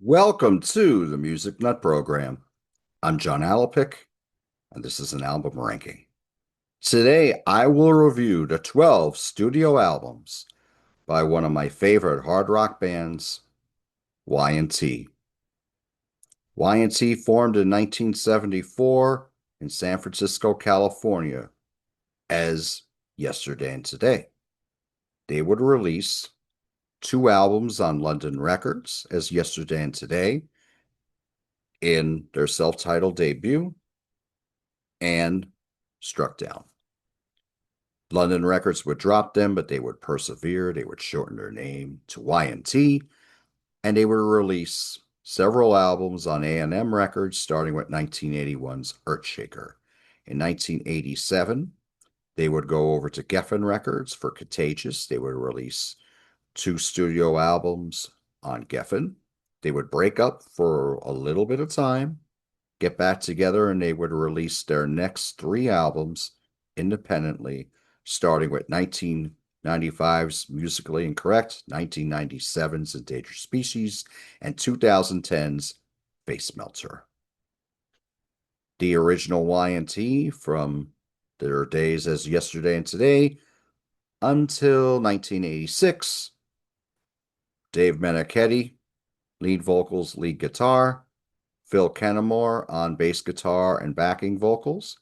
Welcome to the Music Nut Program. I'm John Alapic, and this is an album ranking. Today, I will review the 12 studio albums by one of my favorite hard rock bands, Y&T. Y&T formed in 1974 in San Francisco, California, as Yesterday and Today. They would release two albums on London Records as Yesterday and Today in their self-titled debut and Struck Down. London Records would drop them, but they would persevere. They would shorten their name to Y&T, and they would release several albums on A&M Records, starting with 1981's Earthshaker. In 1987, they would go over to Geffen Records for Contagious. They would release two studio albums on Geffen. They would break up for a little bit of time, get back together, and they would release their next three albums independently, starting with 1995's Musically Incorrect, 1997's Endangered Species, and 2010's Face Melter. The original Y&T from their days as Yesterday and Today until 1986, Dave Meniketti, lead vocals, lead guitar, Phil Kennemore on bass guitar and backing vocals,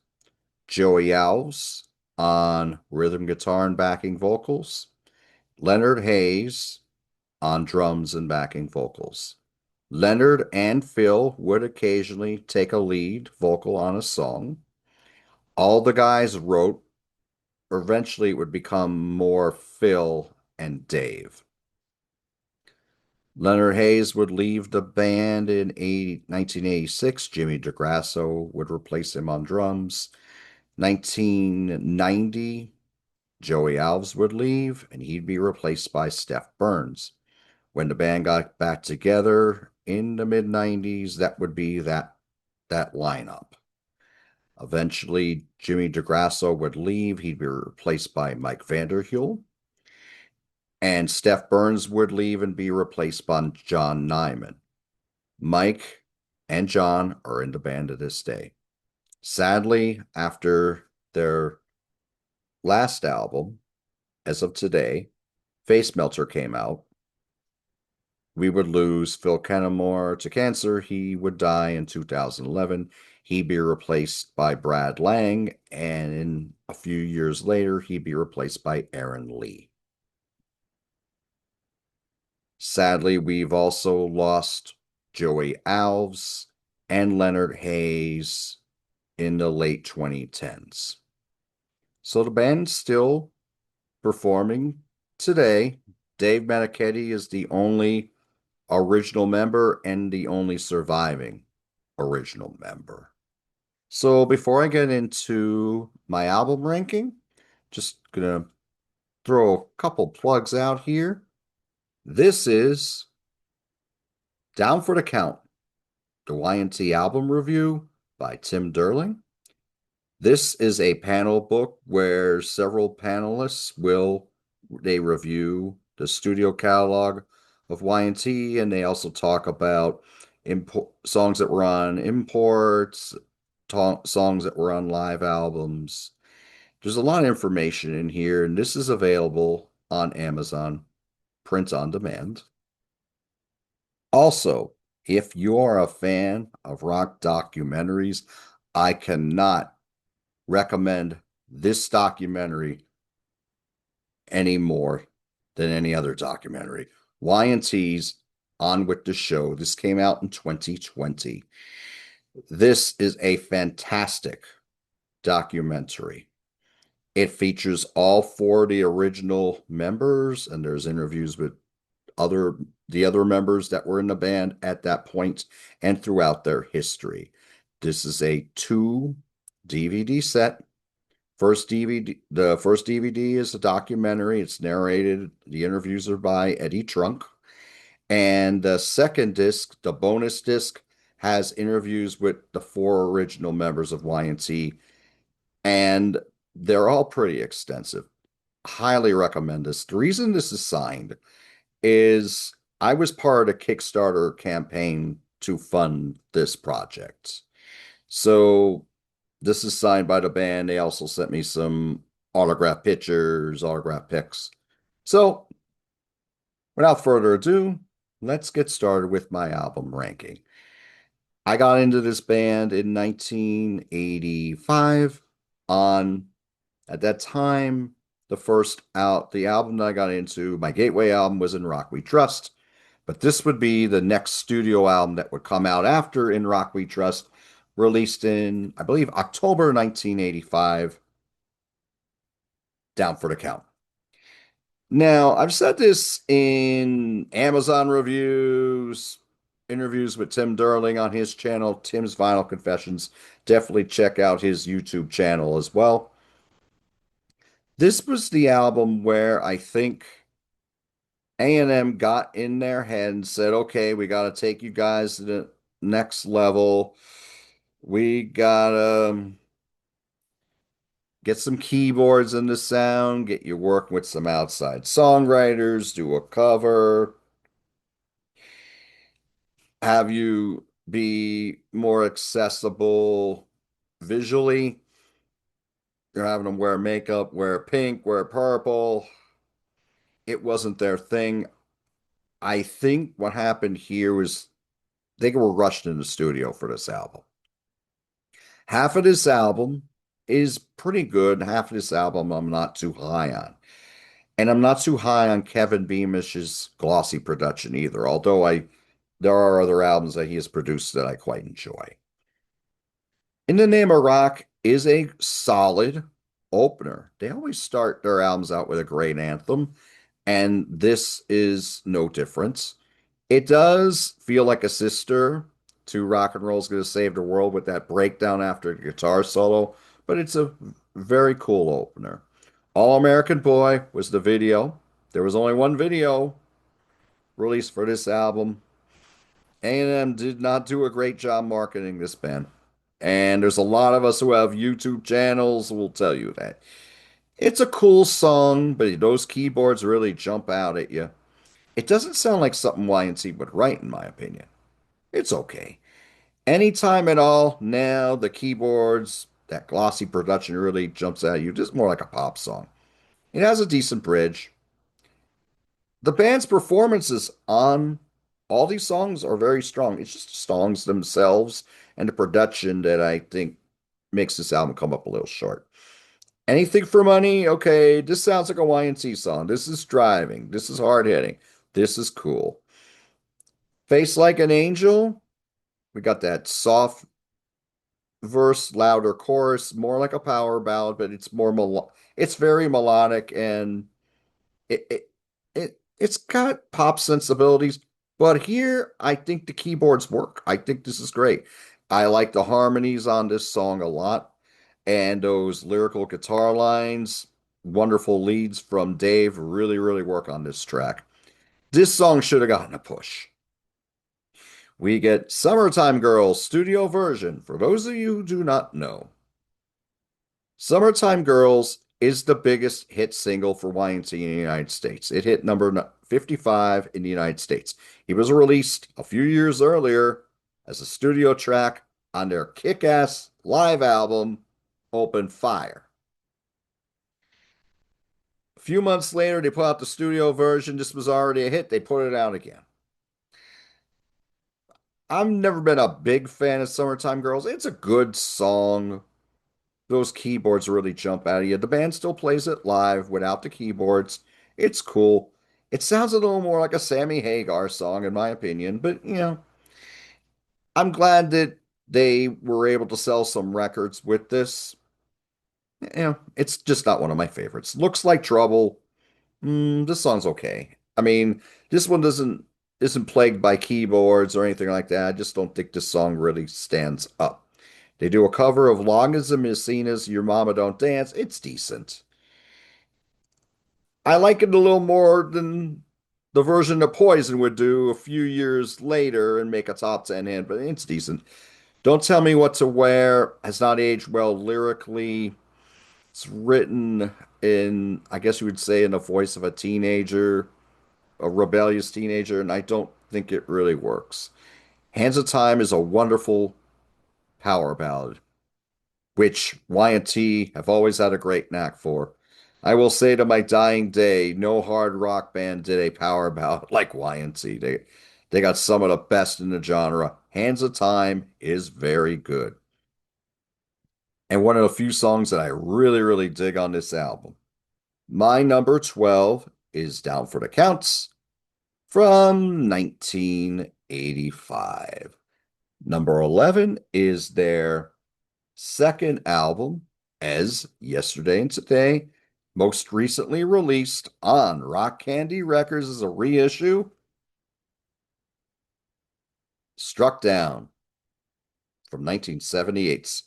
Joey Alves on rhythm guitar and backing vocals, Leonard Hayes on drums and backing vocals. Leonard and Phil would occasionally take a lead vocal on a song. All the guys wrote. Eventually, it would become more Phil and Dave. Leonard Hayes would leave the band in 1986. Jimmy DeGrasso would replace him on drums. 1990, Joey Alves would leave, and he'd be replaced by Steph Burns. When the band got back together in the mid-90s, that would be that lineup. Eventually, Jimmy DeGrasso would leave. He'd be replaced by Mike Vanderhule. And Steph Burns would leave and be replaced by John Nyman. Mike and John are in the band to this day. Sadly, after their last album, as of today, Face Melter came out, we would lose Phil Kennemore to cancer. He would die in 2011. He'd be replaced by Brad Lang, and in a few years later, he'd be replaced by Aaron Lee. Sadly, we've also lost Joey Alves and Leonard Hayes in the late 2010s. So the band's still performing today. Dave Meniketti is the only original member and the only surviving original member. So before I get into my album ranking, just gonna throw a couple plugs out here. This is Down for the Count, the Y&T album review by Tim Derling. This is a panel book where several panelists they review the studio catalog of Y&T, and they also talk about songs that were on imports, songs that were on live albums. There's a lot of information in here, and this is available on Amazon, print on demand. Also, if you are a fan of rock documentaries, I cannot recommend this documentary any more than any other documentary. Y&T's On With the Show. This came out in 2020. This is a fantastic documentary. It features all four of the original members, and there's interviews with the other members that were in the band at that point and throughout their history. This is a 2 DVD set. The first DVD is a documentary. It's narrated. The interviews are by Eddie Trunk. And the second disc, the bonus disc, has interviews with the four original members of Y&T, and they're all pretty extensive. Highly recommend this. The reason this is signed is I was part of a Kickstarter campaign to fund this project. So this is signed by the band. They also sent me some autograph pictures, autograph pics. So without further ado, let's get started with my album ranking. I got into this band in 1985 on, at that time, the album that I got into, my gateway album was In Rock We Trust, but this would be the next studio album that would come out after In Rock We Trust, released in, I believe, October 1985, Down for the Count. Now, I've said this in Amazon reviews, interviews with Tim Derling on his channel, Tim's Vinyl Confessions. Definitely check out his YouTube channel as well. This was the album where I think A&M got in their head and said, okay, we got to take you guys to the next level. We got to get some keyboards in the sound, get you working with some outside songwriters, do a cover, have you be more accessible visually. You're having them wear makeup, wear pink, wear purple. It wasn't their thing. I think what happened here was they were rushed in the studio for this album. Half of this album is pretty good. Half of this album I'm not too high on. And I'm not too high on Kevin Beamish's glossy production either, although there are other albums that he has produced that I quite enjoy. In the Name of Rock is a solid opener. They always start their albums out with a great anthem, and this is no different. It does feel like a sister to Rock and Roll's Gonna Save the World with that breakdown after the guitar solo, but it's a very cool opener. All American Boy was the video. There was only one video released for this album. A&M did not do a great job marketing this band. And there's a lot of us who have YouTube channels who will tell you that. It's a cool song, but those keyboards really jump out at you. It doesn't sound like something Y&T would write, in my opinion. It's okay. Anytime at all, now the keyboards, that glossy production really jumps at you. Just more like a pop song. It has a decent bridge. The band's performances on all these songs are very strong. It's just the songs themselves and the production that I think makes this album come up a little short. Anything for money? Okay, this sounds like a Y&T song. This is driving. This is hard hitting. This is cool. Face Like an Angel. We got that soft verse, louder chorus, more like a power ballad, but it's very melodic and it's got pop sensibilities, but here I think the keyboards work. I think this is great. I like the harmonies on this song a lot, and those lyrical guitar lines, wonderful leads from Dave really, really work on this track. This song should have gotten a push. We get Summertime Girls studio version. For those of you who do not know, Summertime Girls is the biggest hit single for Y&T in the United States. It hit number 55 in the United States. It was released a few years earlier as a studio track on their kick-ass live album, Open Fire. A few months later, they put out the studio version. This was already a hit. They put it out again. I've never been a big fan of Summertime Girls. It's a good song. Those keyboards really jump out of you. The band still plays it live without the keyboards. It's cool. It sounds a little more like a Sammy Hagar song, in my opinion, but I'm glad that they were able to sell some records with this. It's just not one of my favorites. Looks Like Trouble. This song's okay. I mean, this one isn't plagued by keyboards or anything like that. I just don't think this song really stands up. They do a cover of Long as the Messina's Your Mama Don't Dance. It's decent. I like it a little more than the version that Poison would do a few years later and make a top 10 hit, but it's decent. Don't Tell Me What to Wear has not aged well lyrically. It's written in, I guess you would say, in the voice of a teenager. a rebellious teenager, and I don't think it really works. Hands of Time is a wonderful power ballad, which Y&T have always had a great knack for. I will say to my dying day, no hard rock band did a power ballad like Y&T. They got some of the best in the genre. Hands of Time is very good. And one of the few songs that I really, really dig on this album. My number 12 is Down for the Counts from 1985. Number 11 is their second album, As Yesterday and Today, most recently released on Rock Candy Records as a reissue, Struck Down from 1978.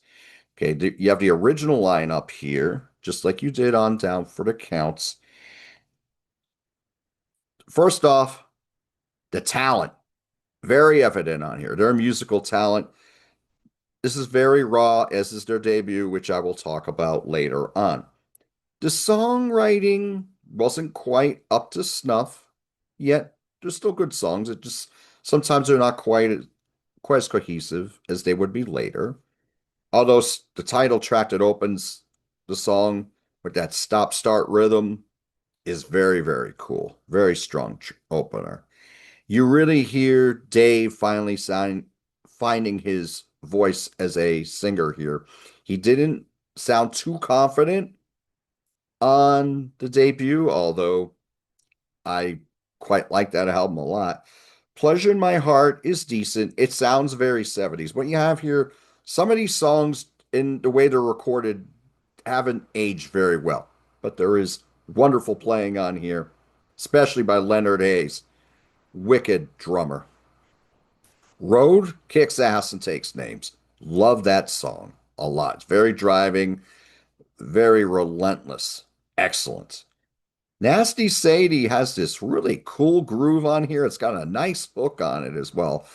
Okay, you have the original lineup here, just like you did on Down for the Counts. First off, the talent, very evident on here. Their musical talent. This is very raw, as is their debut, which I will talk about later on. The songwriting wasn't quite up to snuff, yet they're still good songs. It just sometimes they're not quite as cohesive as they would be later. Although the title track that opens the song with that stop-start rhythm is very, very cool. Very strong opener. You really hear Dave finding his voice as a singer here. He didn't sound too confident on the debut, although I quite like that album a lot. Pleasure in My Heart is decent. It sounds very 70s. What you have here, some of these songs in the way they're recorded haven't aged very well, but there is wonderful playing on here, especially by Leonard Hayes, wicked drummer. Road kicks ass and takes names. Love that song a lot. It's very driving, very relentless. Excellent. Nasty Sadie has this really cool groove on here. It's got a nice hook on it as well.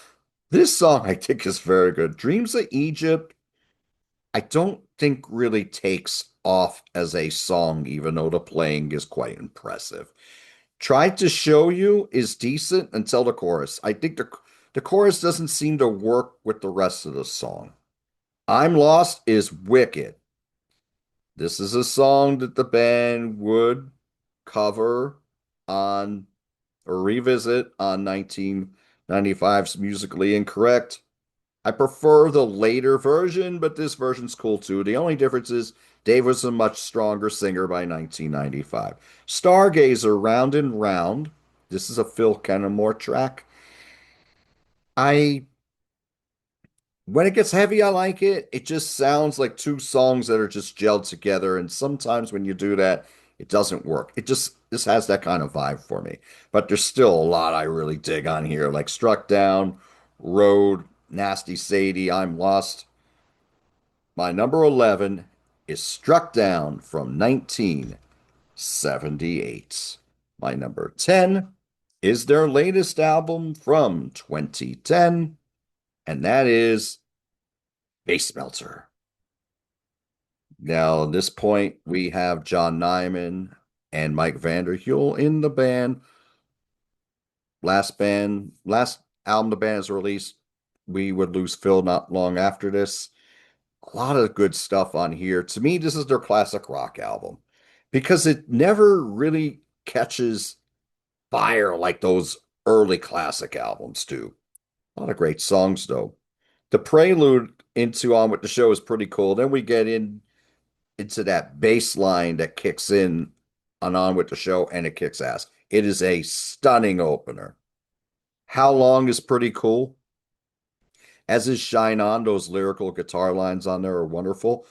This song I think is very good. Dreams of Egypt, I don't think really takes off as a song, even though the playing is quite impressive. Tried to Show You is decent until the chorus. I think the chorus doesn't seem to work with the rest of the song. I'm Lost is wicked. This is a song that the band would cover on or revisit on 1995's Musically Incorrect. I prefer the later version, but this version's cool too. The only difference is Dave was a much stronger singer by 1995. Stargazer, Round and Round. This is a Phil Kennemore track. I When it gets heavy, I like it. It just sounds like two songs that are just gelled together. And sometimes when you do that, it doesn't work. It just has that kind of vibe for me. But there's still a lot I really dig on here, like Struck Down, Road, Nasty Sadie, I'm Lost. My number 11 is Struck Down from 1978. My number 10 is their latest album from 2010, and that is Bass Melter. Now, at this point, we have John Nyman and Mike Vanderhule in the band. Last album the band has released, we would lose Phil not long after this. A lot of good stuff on here. To me, this is their classic rock album because it never really catches fire like those early classic albums do. A lot of great songs, though. The prelude into On With the Show is pretty cool. Then we get into that bass line that kicks in On With the Show, and it kicks ass. It is a stunning opener. How Long is pretty cool. As is Shine On, those lyrical guitar lines on there are wonderful.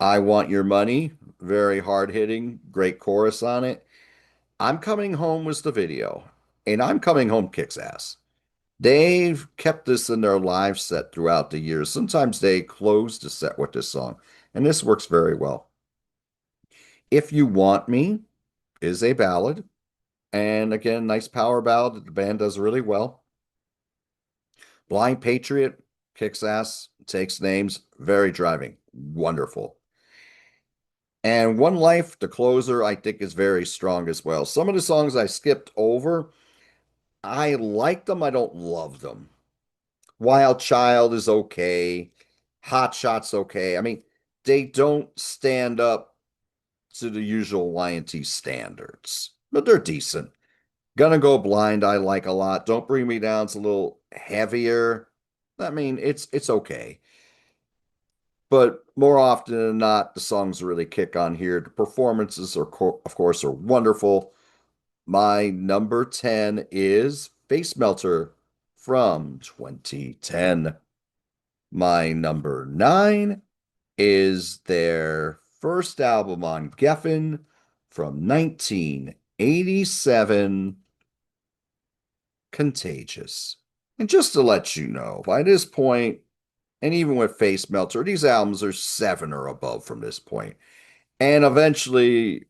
I Want Your Money, very hard hitting, great chorus on it. I'm Coming Home was the video, and I'm Coming Home kicks ass. They've kept this in their live set throughout the years. Sometimes they close the set with this song, and this works very well. If You Want Me is a ballad, and again, nice power ballad that the band does really well. Blind Patriot kicks ass, takes names, very driving, wonderful. And One Life, the closer, I think is very strong as well. Some of the songs I skipped over, I like them. I don't love them. Wild Child is okay. Hot Shot's okay. I mean, they don't stand up to the usual Y&T standards, but they're decent. Gonna Go Blind, I like a lot. Don't Bring Me Down's a little heavier. I mean, it's okay. But more often than not, the songs really kick on here. The performances are, of course, are wonderful. My number 10 is Face Melter from 2010. My number 9 is their first album on Geffen from 1987, Contagious. And just to let you know, by this point, and even with Face Melter, these albums are seven or above from this point. And eventually,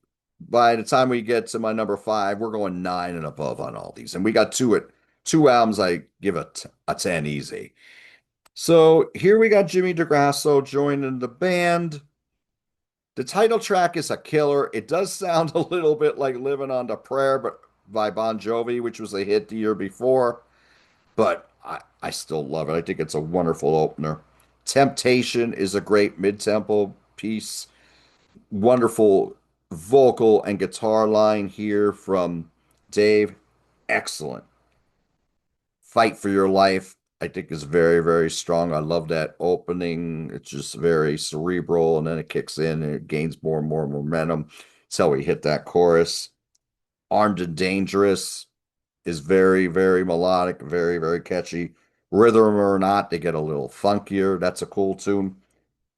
by the time we get to my number five, we're going nine and above on all these. And we got two albums I give a 10 easy. So here we got Jimmy DeGrasso joining the band. The title track is a killer. It does sound a little bit like Living on the Prayer, but by Bon Jovi, which was a hit the year before. But I still love it. I think it's a wonderful opener. Temptation is a great mid-tempo piece. Wonderful vocal and guitar line here from Dave. Excellent. Fight for Your Life, I think is very, very strong. I love that opening. It's just very cerebral, and then it kicks in and it gains more and more momentum. That's how we hit that chorus. Armed and Dangerous is very, very melodic, very, very catchy. Rhythm or Not, they get a little funkier. That's a cool tune.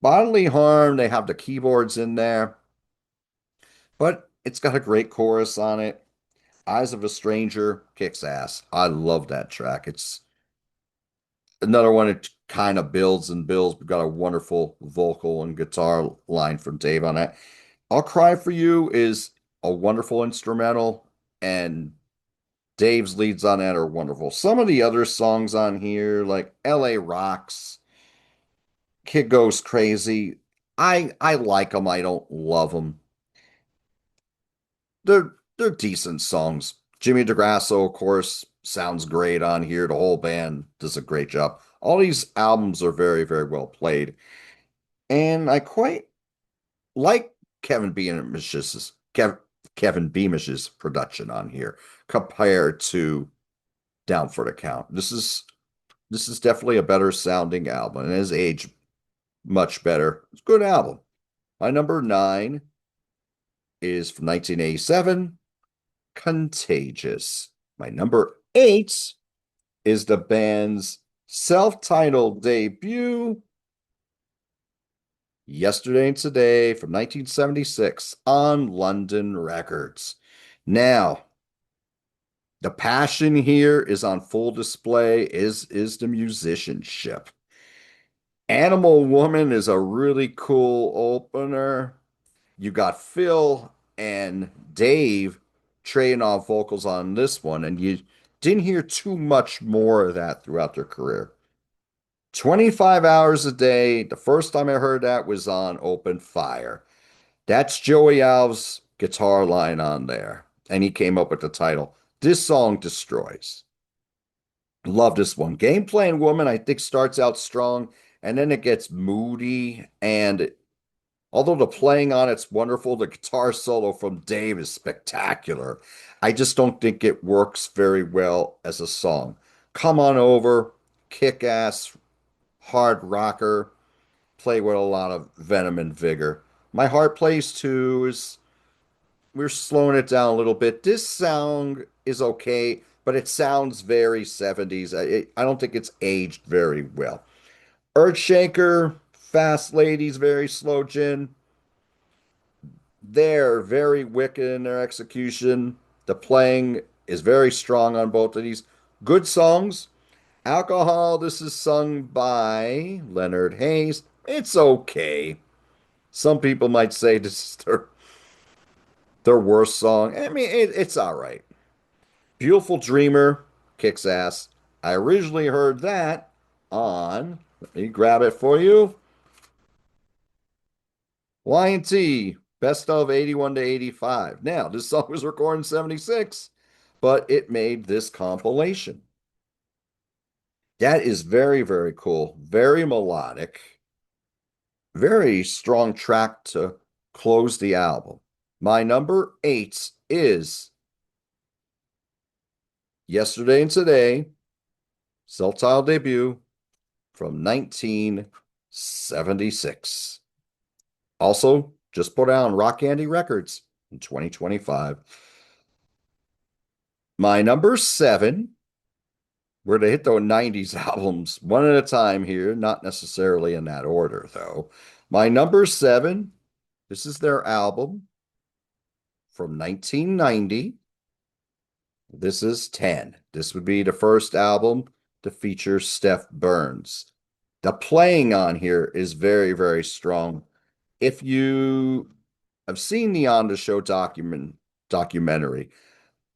Bodily Harm, they have the keyboards in there, but it's got a great chorus on it. Eyes of a Stranger kicks ass. I love that track. It's another one that kind of builds and builds. We've got a wonderful vocal and guitar line from Dave on that. I'll Cry for You is a wonderful instrumental, and Dave's leads on that are wonderful. Some of the other songs on here, like LA Rocks, Kid Goes Crazy, I like them. I don't love them. They're decent songs. Jimmy DeGrasso, of course, sounds great on here. The whole band does a great job. All these albums are very, very well played. And I quite like Kevin Beamish's production on here compared to Down for the Count. This is definitely a better sounding album and has aged much better. It's a good album. My number 9 is from 1987, Contagious. My number 8 is the band's self-titled debut, Yesterday and Today from 1976 on London Records. Now, the passion here is on full display, is the musicianship. Animal Woman is a really cool opener. You got Phil and Dave trading off vocals on this one, and you didn't hear too much more of that throughout their career. 25 hours a day. The first time I heard that was on Open Fire. That's Joey Alves' guitar line on there, and he came up with the title. This song destroys. Love this one. Game Playing Woman, I think, starts out strong, and then it gets moody. And although the playing on it's wonderful, the guitar solo from Dave is spectacular. I just don't think it works very well as a song. Come On Over, kick ass, hard rocker, play with a lot of venom and vigor. My Heart Plays Too is we're slowing it down a little bit. This sound is okay, but it sounds very 70s. I don't think it's aged very well. Earthshaker, Fast Ladies, very slow gin. They're very wicked in their execution. The playing is very strong on both of these. Good songs. Alcohol, this is sung by Leonard Hayes. It's okay. Some people might say this is their worst song. I mean, it's all right. Beautiful Dreamer kicks ass. I originally heard that on, let me grab it for you, Y&T, best of 81 to 85. Now, this song was recorded in 76, but it made this compilation. That is very, very cool. Very melodic. Very strong track to close the album. My number eight is Yesterday and Today, self-titled debut from 1976. Also, just put out on Rock Candy Records in 2025. My number seven, we're going to hit the 90s albums one at a time here, not necessarily in that order, though. My number seven, this is their album from 1990. This is 10. This would be the first album to feature Steph Burns. The playing on here is very, very strong. If you have seen the On the Show documentary,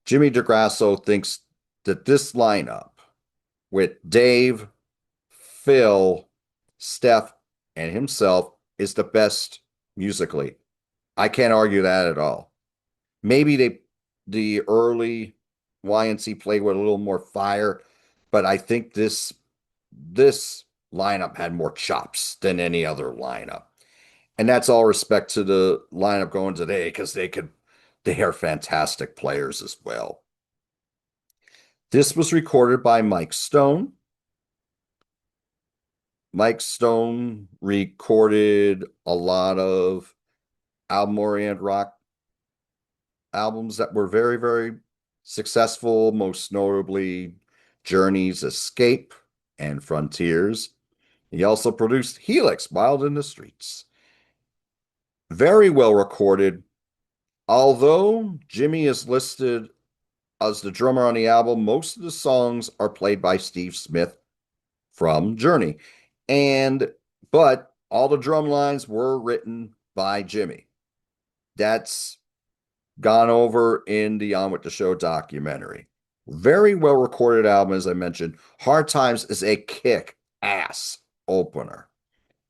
Jimmy DeGrasso thinks that this lineup with Dave, Phil, Steph, and himself is the best musically. I can't argue that at all. Maybe the early YNC played with a little more fire, but I think this lineup had more chops than any other lineup. And that's all respect to the lineup going today because they are fantastic players as well. This was recorded by Mike Stone. Mike Stone recorded a lot of album-oriented rock albums that were very, very successful, most notably Journey's Escape and Frontiers. He also produced Helix, Wild in the Streets. Very well recorded. Although Jimmy is listed as the drummer on the album, most of the songs are played by Steve Smith from Journey. But all the drum lines were written by Jimmy. That's gone over in the On With the Show documentary. Very well recorded album, as I mentioned. Hard Times is a kick ass opener.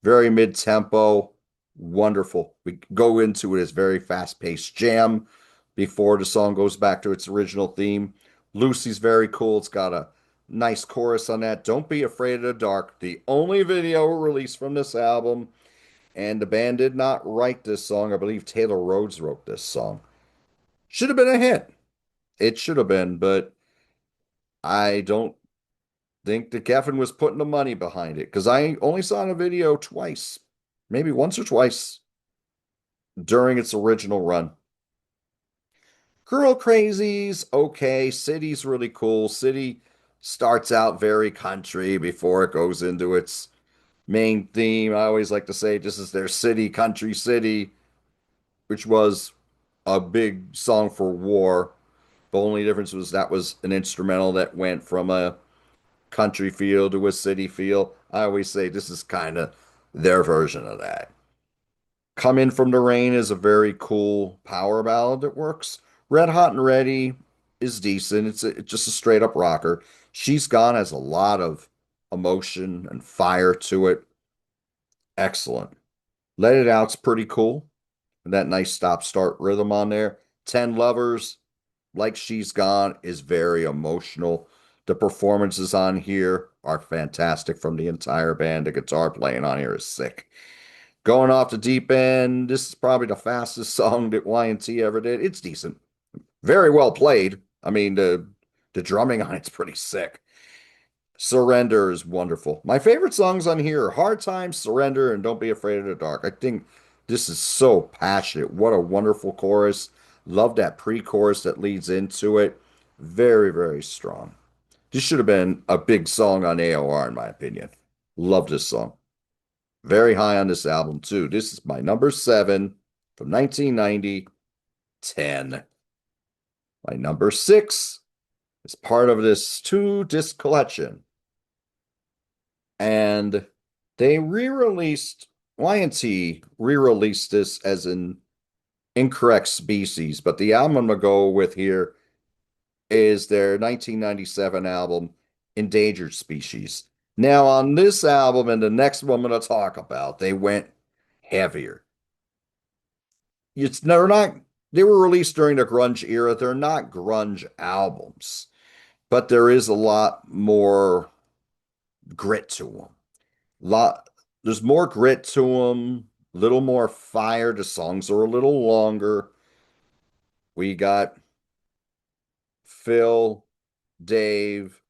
Very mid tempo, wonderful. We go into it as very fast paced jam before the song goes back to its original theme. Lucy's very cool. It's got a nice chorus on that. Don't Be Afraid of the Dark, the only video released from this album. And the band did not write this song. I believe Taylor Rhodes wrote this song. Should have been a hit. It should have been, but I don't think that Kevin was putting the money behind it because I only saw the video twice, maybe once or twice during its original run. Girl Crazy's okay. City's really cool. City starts out very country before it goes into its main theme. I always like to say this is their city, country city, which was a big song for war. The only difference was that was an instrumental that went from a country feel to a city feel. I always say this is kind of their version of that. Come In From the Rain is a very cool power ballad that works. Red Hot and Ready is decent. It's just a straight up rocker. She's Gone has a lot of emotion and fire to it. Excellent. Let It Out's pretty cool. And that nice stop start rhythm on there. 10 Lovers, like She's Gone, is very emotional. The performances on here are fantastic from the entire band. The guitar playing on here is sick. Going Off the Deep End, this is probably the fastest song that Y&T ever did. It's decent. Very well played. I mean, the drumming on it's pretty sick. Surrender is wonderful. My favorite songs on here are Hard Times, Surrender, and Don't Be Afraid of the Dark. I think this is so passionate. What a wonderful chorus. Love that pre-chorus that leads into it. Very, very strong. This should have been a big song on AOR, in my opinion. Love this song. Very high on this album, too. This is my number seven from 1990, 10. My number six is part of this two-disc collection. And they re-released, Y&T re-released this as an Incorrect Species, but the album I'm going to go with here is their 1997 album, Endangered Species. Now, on this album and the next one I'm going to talk about, they went heavier. They're not They were released during the grunge era. They're not grunge albums, but there is a lot more grit to them. Lot there's more grit to them, a little more fire. The songs are a little longer. We got Phil, Dave,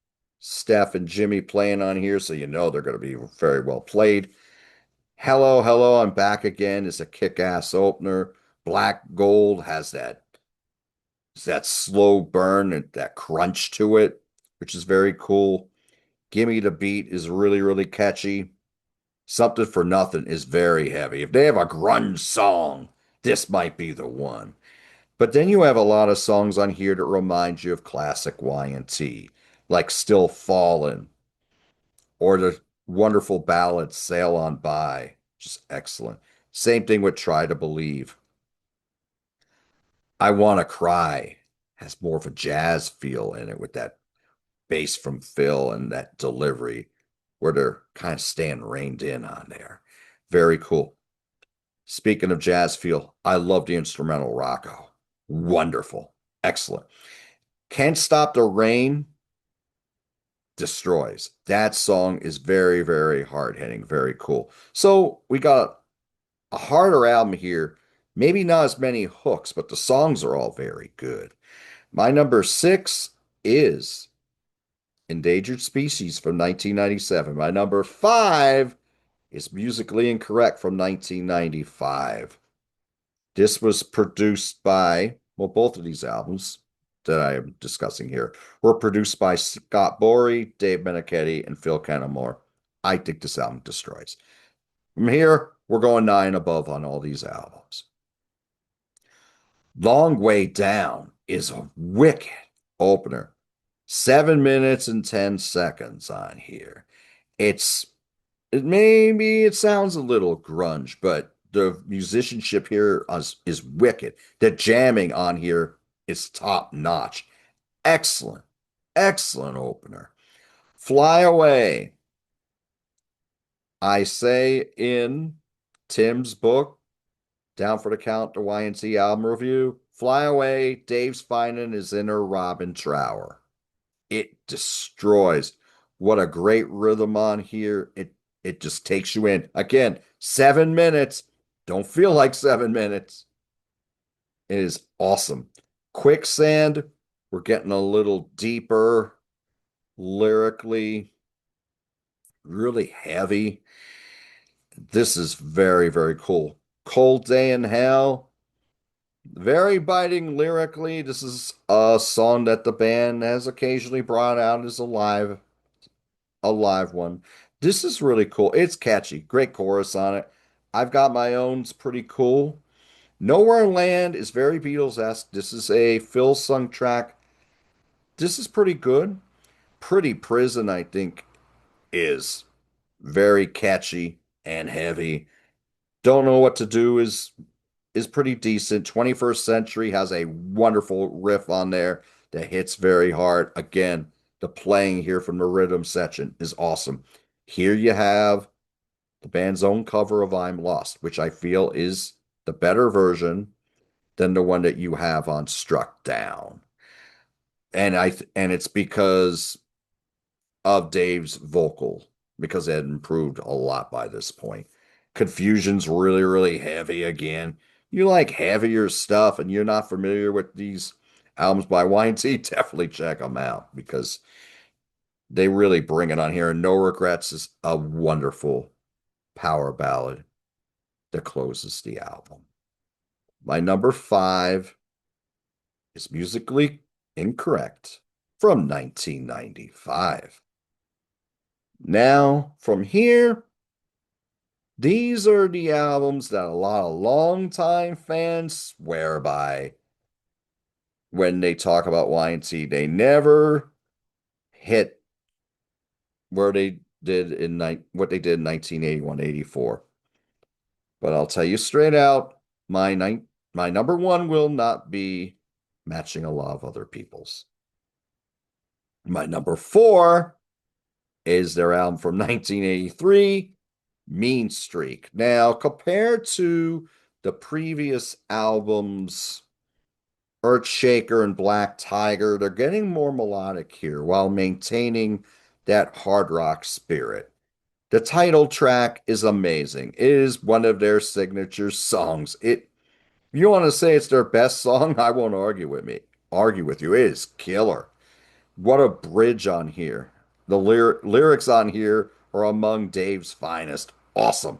Steph, and Jimmy playing on here, so you know they're going to be very well played. Hello, Hello, I'm Back Again is a kick-ass opener. Black Gold has that slow burn and that crunch to it, which is very cool. Gimme the Beat is really, really catchy. Something for Nothing is very heavy. If they have a grunge song, this might be the one. But then you have a lot of songs on here that remind you of classic Y&T, like Still Fallin', or the wonderful ballad Sail On By, just excellent. Same thing with Try to Believe. I Wanna Cry has more of a jazz feel in it with that bass from Phil and that delivery where they're kind of staying reined in on there. Very cool. Speaking of jazz feel, I love the instrumental Rocco. Wonderful. Excellent. Can't Stop the Rain destroys. That song is very, very hard hitting. Very cool. So we got a harder album here. Maybe not as many hooks, but the songs are all very good. My number six is Endangered Species from 1997. My number five is Musically Incorrect from 1995. This was produced by, well, both of these albums that I am discussing here were produced by Scott Borey, Dave Meniketti, and Phil Kennemore. I think this album destroys. From here, we're going nine above on all these albums. Long Way Down is a wicked opener. 7 minutes and 10 seconds on here. It's maybe it sounds a little grunge, but the musicianship here is wicked. The jamming on here is top notch. Excellent, excellent opener. Fly Away. I say in Tim's book, Down for the Count, the Y&C album review, Fly Away, Dave's finding his inner Robin Trower. It destroys. What a great rhythm on here. It just takes you in. Again, 7 minutes. Don't feel like 7 minutes. It is awesome. Quicksand, we're getting a little deeper lyrically, really heavy. This is very, very cool. Cold Day in Hell, very biting lyrically. This is a song that the band has occasionally brought out as a live one. This is really cool. It's catchy. Great chorus on it. I've got my own. It's pretty cool. Nowhere Land is very Beatles-esque. This is a Phil sung track. This is pretty good. Pretty Prison, I think, is very catchy and heavy. Don't Know What to Do is pretty decent. 21st Century has a wonderful riff on there that hits very hard. Again, the playing here from the rhythm section is awesome. Here you have the band's own cover of I'm Lost, which I feel is the better version than the one that you have on Struck Down. And it's because of Dave's vocal, because it had improved a lot by this point. Confusion's really, really heavy again. You like heavier stuff and you're not familiar with these albums by Y&T, definitely check them out because they really bring it on here. And No Regrets is a wonderful power ballad that closes the album. My number five is Musically Incorrect from 1995. Now, from here, these are the albums that a lot of longtime fans swear by when they talk about Y&T. They never hit where they did in what they did in 1981-84. But I'll tell you straight out, my number one will not be Matching a Lot of Other People's. My number four is their album from 1983, Mean Streak. Now, compared to the previous albums Earthshaker and Black Tiger, they're getting more melodic here while maintaining that hard rock spirit. The title track is amazing. It is one of their signature songs. You want to say it's their best song? I won't argue with you. It is killer. What a bridge on here. The lyrics on here are among Dave's finest. Awesome.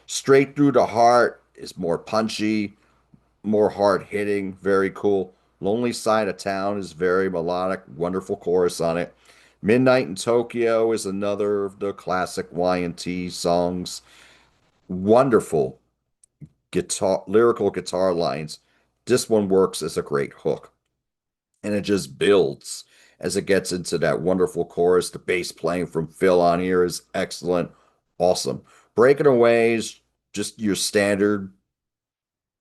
Straight Through the Heart is more punchy, more hard hitting, very cool. Lonely Side of Town is very melodic, wonderful chorus on it. Midnight in Tokyo is another of the classic Y&T songs. Wonderful lyrical guitar lines. This one works as a great hook, and it just builds as it gets into that wonderful chorus. The bass playing from Phil on here is excellent, awesome. Breaking Away is just your standard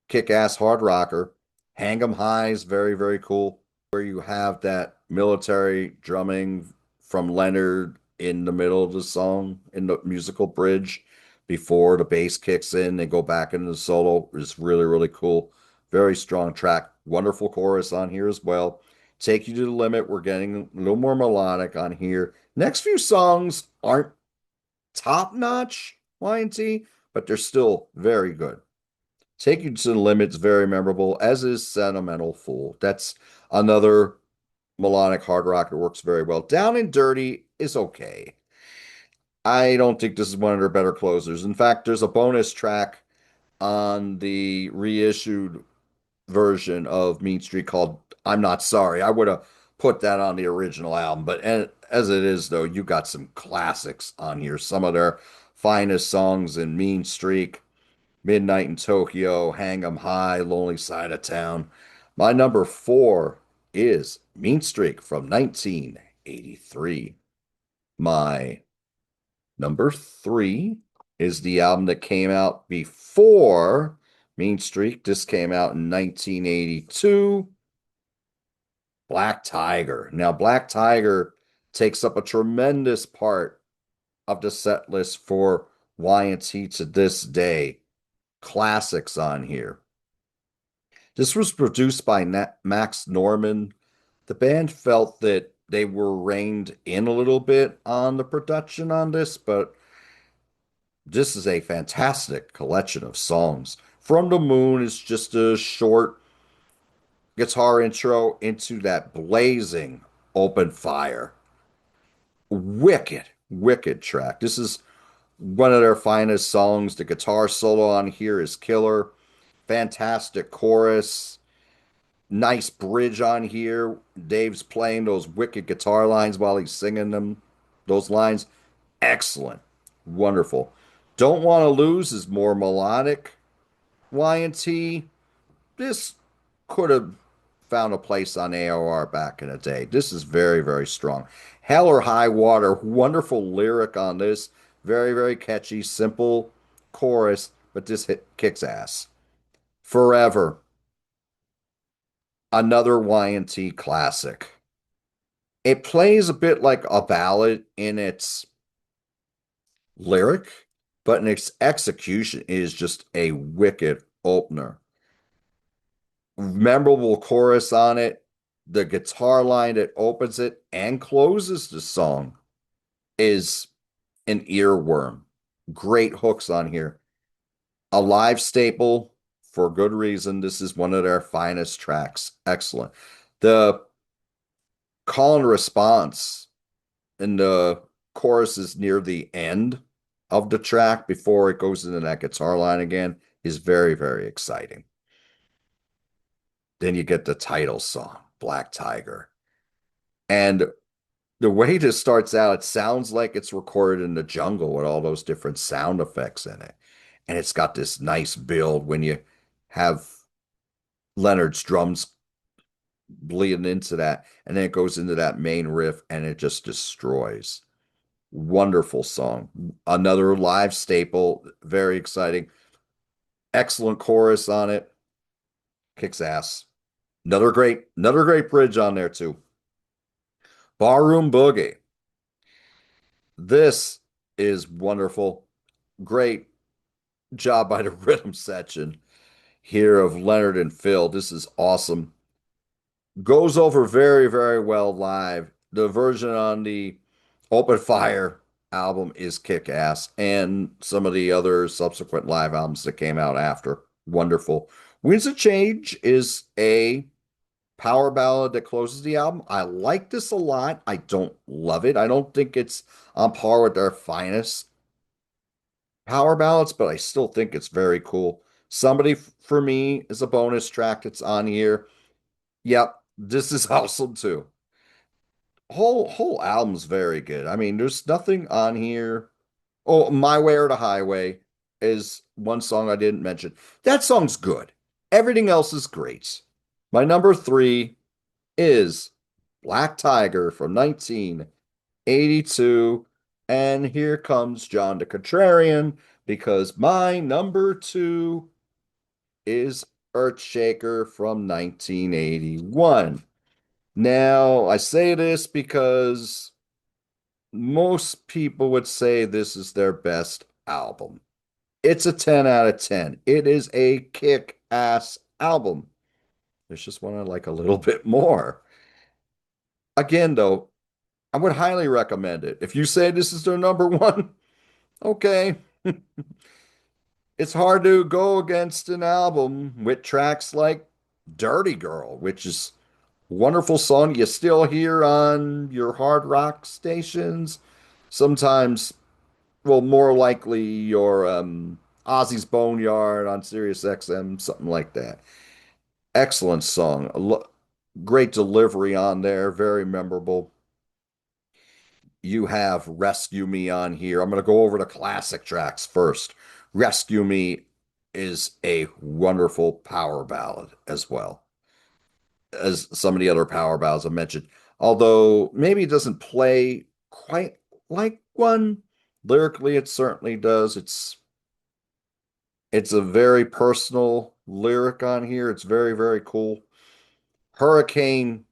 kick-ass hard rocker. Hang 'em High is very, very cool, where you have that military drumming from Leonard in the middle of the song in the musical bridge before the bass kicks in. They go back into the solo is really, really cool. Very strong track. Wonderful chorus on here as well. Take You to the Limit. We're getting a little more melodic on here. Next few songs aren't top notch Y&T, but they're still very good. Take You to the Limit's very memorable, as is Sentimental Fool. That's another melodic hard rock that works very well. Down and Dirty is okay. I don't think this is one of their better closers. In fact, there's a bonus track on the reissued version of Mean Street called I'm Not Sorry. I would have put that on the original album, but as it is, though, you got some classics on here. Some of their finest songs in Mean Streak, Midnight in Tokyo, Hang 'em High, Lonely Side of Town. My number four is Mean Streak from 1983. My number three is the album that came out before Mean Streak. This came out in 1982. Black Tiger. Now, Black Tiger takes up a tremendous part of the set list for Y&T to this day. Classics on here. This was produced by Max Norman. The band felt that they were reined in a little bit on the production on this, but this is a fantastic collection of songs. From the Moon is just a short guitar intro into that blazing open fire. Wicked, wicked track. This is one of their finest songs. The guitar solo on here is killer. Fantastic chorus. Nice bridge on here. Dave's playing those wicked guitar lines while he's singing them. Those lines, excellent. Wonderful. Don't Want to Lose is more melodic. Y&T, this could have found a place on AOR back in the day. This is very, very strong. Hell or High Water, wonderful lyric on this. Very, very catchy, simple chorus, but this hit kicks ass. Forever, another Y&T classic. It plays a bit like a ballad in its lyric, but in its execution is just a wicked opener. Memorable chorus on it. The guitar line that opens it and closes the song is an earworm. Great hooks on here. A live staple for good reason. This is one of their finest tracks. Excellent. The call and response in the chorus is near the end of the track before it goes into that guitar line again is very, very exciting. Then you get the title song, Black Tiger. And the way this starts out, it sounds like it's recorded in the jungle with all those different sound effects in it. And it's got this nice build when you have Leonard's drums bleeding into that, and then it goes into that main riff and it just destroys. Wonderful song. Another live staple, very exciting. Excellent chorus on it. Kicks ass. Another great bridge on there too. Barroom Boogie. This is wonderful. Great job by the rhythm section here of Leonard and Phil. This is awesome. Goes over very, very well live. The version on the Open Fire album is kick-ass, and some of the other subsequent live albums that came out after, wonderful. Winds of Change is a power ballad that closes the album. I like this a lot. I don't love it. I don't think it's on par with their finest power ballads, but I still think it's very cool. Somebody for Me is a bonus track that's on here. Yep, this is awesome too. Whole album's very good. I mean, there's nothing on here. Oh, My Way or the Highway is one song I didn't mention. That song's good. Everything else is great. My number three is Black Tiger from 1982. And here comes John the Contrarian because my number two is Earthshaker from 1981. Now, I say this because most people would say this is their best album. It's a 10 out of 10. It is a kick-ass album. There's just one I like a little bit more. Again, though, I would highly recommend it. If you say this is their number one, okay. It's hard to go against an album with tracks like Dirty Girl, which is a wonderful song you still hear on your hard rock stations. Sometimes, well, more likely your Ozzy's Boneyard on Sirius XM, something like that. Excellent song. Great delivery on there, very memorable. You have Rescue Me on here. I'm going to go over the classic tracks first. Rescue Me is a wonderful power ballad as well as some of the other power ballads I mentioned. Although maybe it doesn't play quite like one. Lyrically, it certainly does. It's a very personal lyric on here. It's very, very cool. Hurricane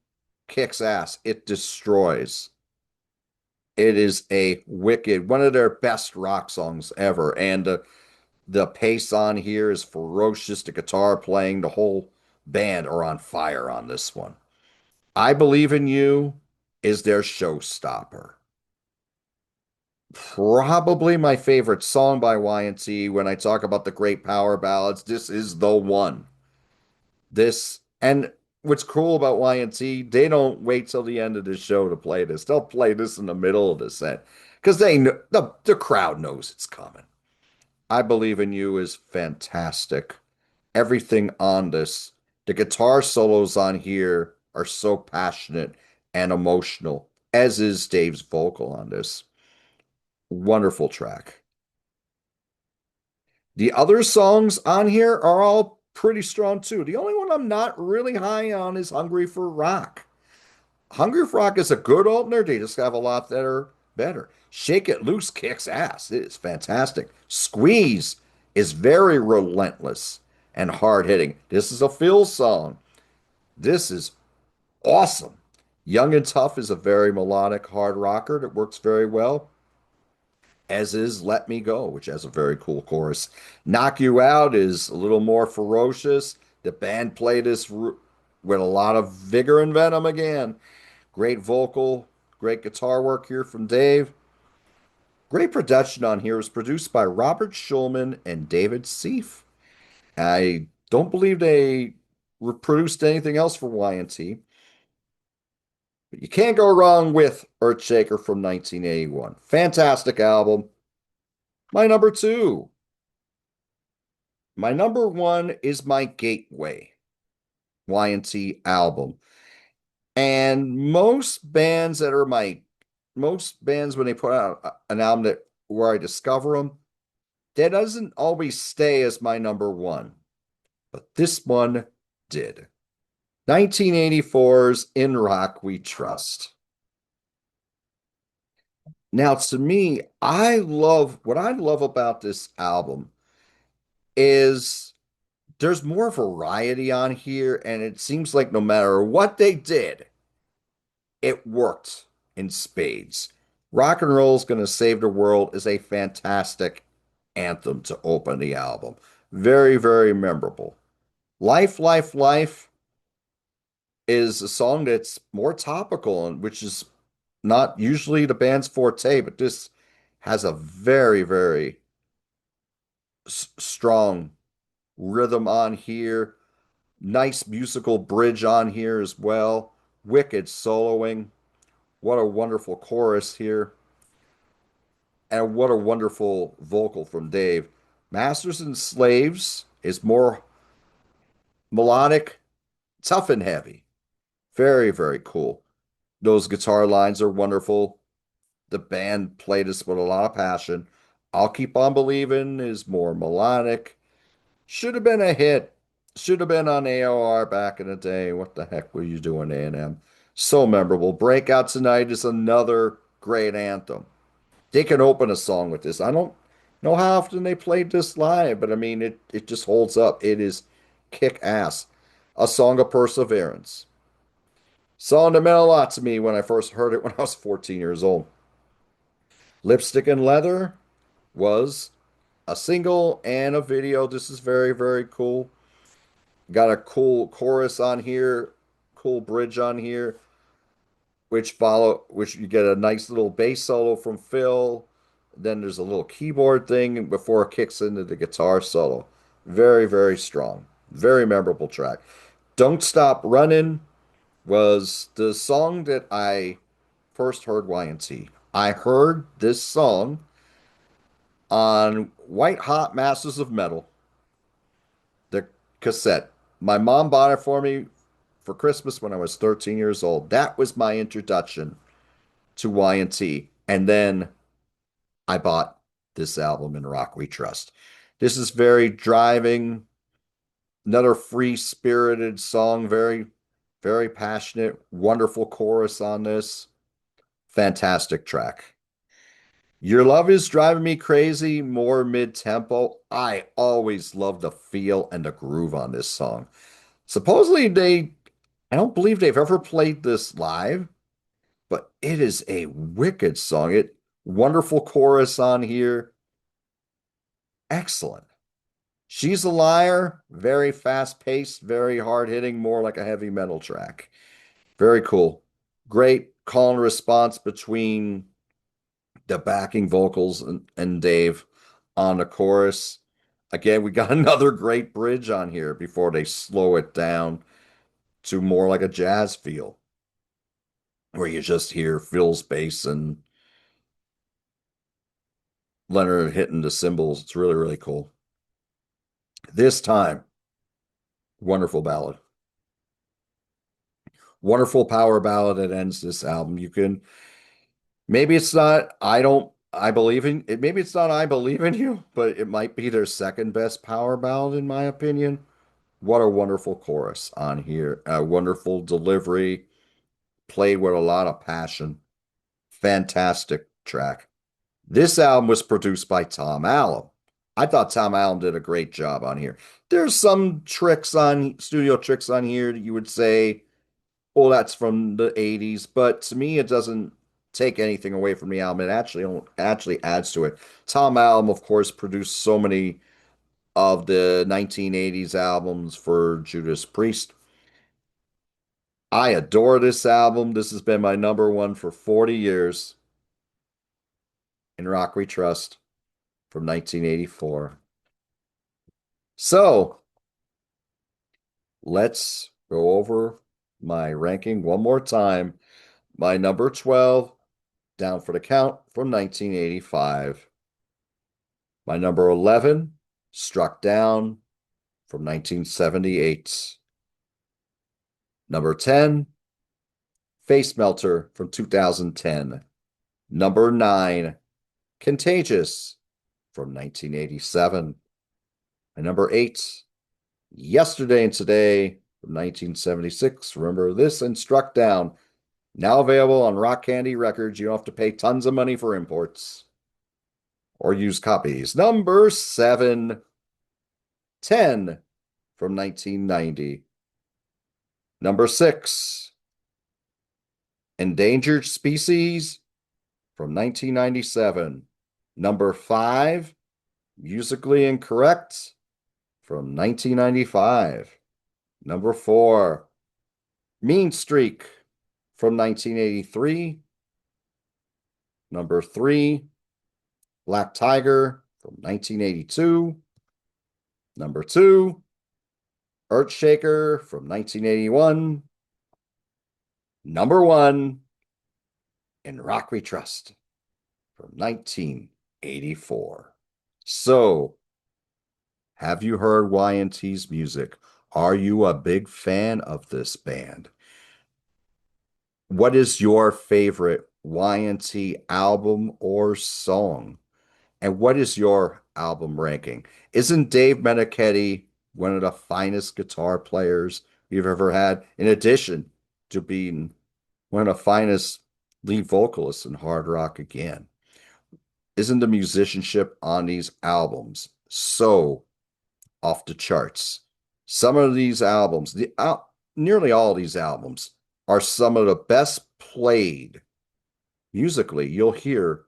kicks ass. It destroys. It is a wicked, one of their best rock songs ever. And the pace on here is ferocious. The guitar playing, the whole band are on fire on this one. I Believe in You is their showstopper. Probably my favorite song by Y&T when I talk about the great power ballads. This is the one. This and what's cool about Y&T, they don't wait till the end of the show to play this. They'll play this in the middle of the set because they know the crowd knows it's coming. I Believe in You is fantastic. Everything on this, the guitar solos on here are so passionate and emotional, as is Dave's vocal on this. Wonderful track. The other songs on here are all pretty strong too. The only one I'm not really high on is Hungry for Rock. Hungry for Rock is a good opener. They just have a lot that are better. Shake It Loose kicks ass. It is fantastic. Squeeze is very relentless and hard hitting. This is a Phil song. This is awesome. Young and Tough is a very melodic hard rocker that works very well, as is Let Me Go, which has a very cool chorus. Knock You Out is a little more ferocious. The band played this with a lot of vigor and venom again. Great vocal, great guitar work here from Dave. Great production on here was produced by Robert Schulman and David Seif. I don't believe they produced anything else for Y&T, but you can't go wrong with Earthshaker from 1981. Fantastic album. My number two. My number one is my Gateway Y&T album. And most bands when they put out an album that where I discover them, that doesn't always stay as my number one. But this one did. 1984's In Rock We Trust. Now, to me, what I love about this album is there's more variety on here, and it seems like no matter what they did, it worked in spades. Rock and Roll's Gonna Save the World is a fantastic anthem to open the album. Very, very memorable. Life, Life, Life is a song that's more topical and which is not usually the band's forte, but this has a very, very strong rhythm on here. Nice musical bridge on here as well. Wicked soloing. What a wonderful chorus here. And what a wonderful vocal from Dave. Masters and Slaves is more melodic, tough and heavy. Very, very cool. Those guitar lines are wonderful. The band played this with a lot of passion. I'll Keep On Believing is more melodic. Should have been a hit. Should have been on AOR back in the day. What the heck were you doing, A&M? So memorable. Breakout Tonight is another great anthem. They can open a song with this. I don't know how often they played this live, but I mean, it just holds up. It is kick ass. A Song of Perseverance. Song that meant a lot to me when I first heard it when I was 14 years old. Lipstick and Leather was a single and a video. This is very, very cool. Got a cool chorus on here, cool bridge on here, which you get a nice little bass solo from Phil. Then there's a little keyboard thing before it kicks into the guitar solo. Very, very strong. Very memorable track. Don't Stop Running was the song that I first heard Y&T. I heard this song on White Hot Masters of Metal, the cassette. My mom bought it for me for Christmas when I was 13 years old. That was my introduction to Y&T. And then I bought this album in Rock We Trust. This is very driving, another free-spirited song, very, very passionate, wonderful chorus on this. Fantastic track. Your Love Is Driving Me Crazy, more mid-tempo. I always love the feel and the groove on this song. Supposedly I don't believe they've ever played this live, but it is a wicked song. Wonderful chorus on here. Excellent. She's a Liar, very fast-paced, very hard-hitting, more like a heavy metal track. Very cool. Great call and response between the backing vocals and Dave on the chorus. Again, we got another great bridge on here before they slow it down to more like a jazz feel, where you just hear Phil's bass and Leonard hitting the cymbals. It's really, really cool. This time, wonderful ballad. Wonderful power ballad that ends this album. You can, maybe it's not, I believe in it. Maybe it's not I Believe in You, but it might be their second best power ballad, in my opinion. What a wonderful chorus on here. A wonderful delivery, played with a lot of passion. Fantastic track. This album was produced by Tom Allen. I thought Tom Allen did a great job on here. There's some studio tricks on here that you would say, oh, that's from the 80s, but to me, it doesn't take anything away from the album. It actually adds to it. Tom Allen, of course, produced so many of the 1980s albums for Judas Priest. I adore this album. This has been my number one for 40 years in Rock We Trust from 1984. So let's go over my ranking one more time. My number 12, Down for the Count from 1985. My number 11, Struck Down from 1978. Number 10, Face Melter from 2010. Number 9, Contagious from 1987. And number 8, Yesterday and Today from 1976. Remember this and Struck Down. Now available on Rock Candy Records. You don't have to pay tons of money for imports or used copies. Number 7, 10 from 1990. Number 6, Endangered Species from 1997. Number 5, Musically Incorrect from 1995. Number 4, Mean Streak from 1983. Number three, Black Tiger from 1982. Number two, Earthshaker from 1981. Number one, In Rock We Trust from 1984. So, have you heard Y&T's music? Are you a big fan of this band? What is your favorite Y&T album or song? And what is your album ranking? Isn't Dave Meniketti one of the finest guitar players you've ever had, in addition to being one of the finest lead vocalists in hard rock again? Isn't the musicianship on these albums so off the charts? Some of these albums, nearly all of these albums, are some of the best played musically you'll hear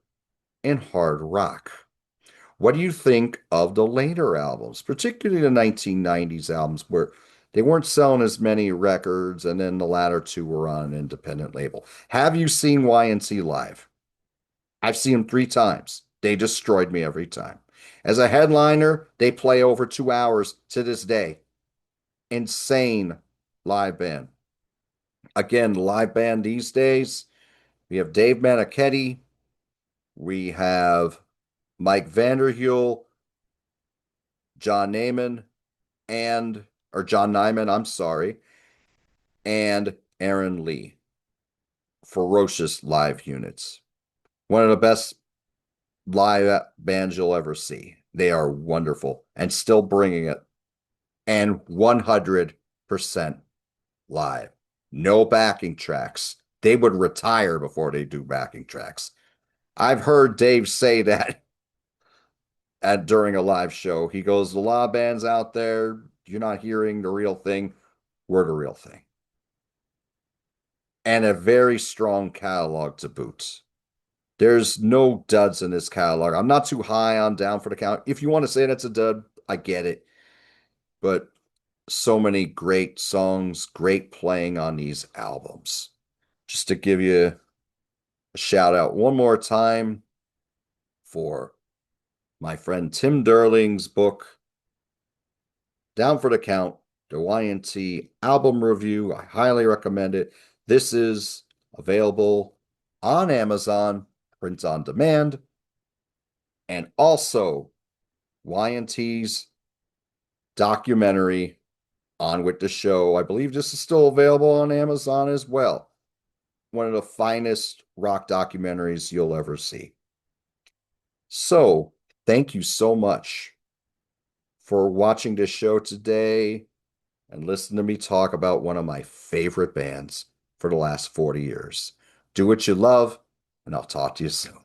in hard rock. What do you think of the later albums, particularly the 1990s albums where they weren't selling as many records and then the latter two were on an independent label? Have you seen Y&T live? I've seen them 3 times. They destroyed me every time. As a headliner, they play over 2 hours to this day. Insane live band. Again, live band these days, we have Dave Meniketti, we have Mike Vanderhule, John Neyman, or John Nyman, I'm sorry, and Aaron Lee. Ferocious live units. One of the best live bands you'll ever see. They are wonderful and still bringing it, and 100% live. No backing tracks. They would retire before they do backing tracks. I've heard Dave say that during a live show. He goes, "A lot of bands out there, you're not hearing the real thing. We're the real thing." And a very strong catalog to boot. There's no duds in this catalog. I'm not too high on Down for the Count. If you want to say that's a dud, I get it. But so many great songs, great playing on these albums. Just to give you a shout out one more time for my friend Tim Derling's book, Down for the Count, the Y&T album review. I highly recommend it. This is available on Amazon, print on demand, and also Y&T's documentary On With the Show. I believe this is still available on Amazon as well. One of the finest rock documentaries you'll ever see. So, thank you so much for watching this show today and listening to me talk about one of my favorite bands for the last 40 years. Do what you love, and I'll talk to you soon.